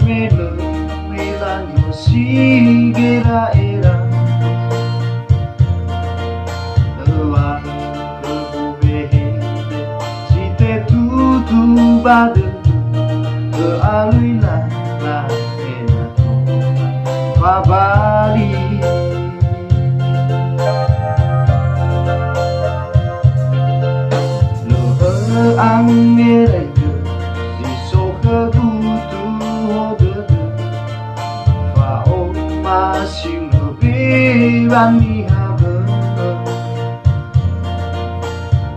mele melanio sigera era Ewa kebubehe Site tutu bade Kealuila la enato Fabali Lehe angere Bani habe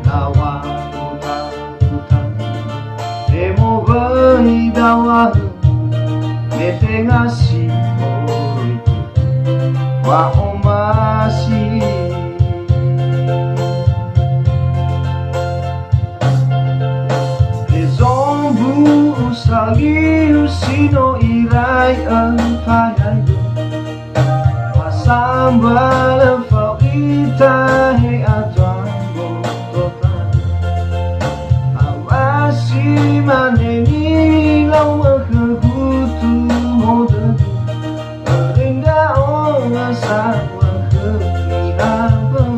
lawa hutan demo bai dawa mete ngasi itu wa omasi les ombus usagi usino irai empayai Sambal faita he atwango totan Awasi maneni lawa kebutu modedu Erinda onga sawa kemiraban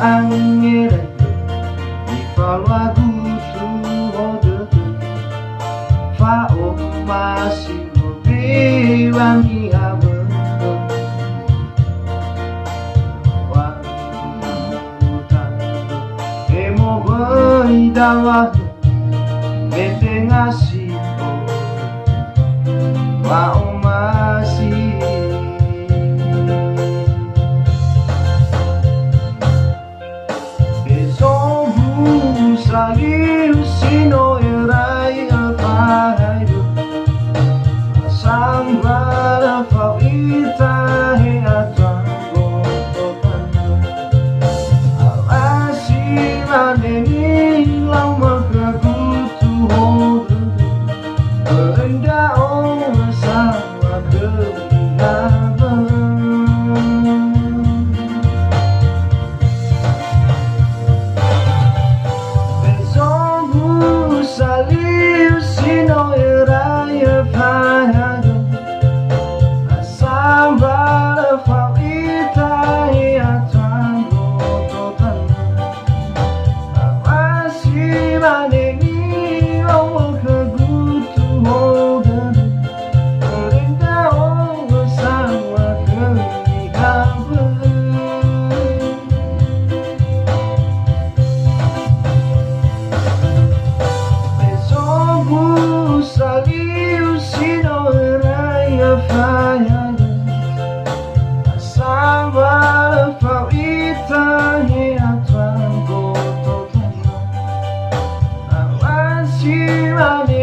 Angere di lagu suode fa o masimo biwangi habe wa hutan emo bai dawa mete ngasi wa o masih Sagi usino erai apaido Sambara faita he atwango totana Awasi maneni lama kebutu hodu Erinda onga sawa kemiraban Saliu sino eraya payado Asambara faita he atwango totana Awasi maneni lawa kebutu hodedu Erinda onga sawa kemiraban Saliu sino eraya payado Asambara faita he atwango totana Awasi maneni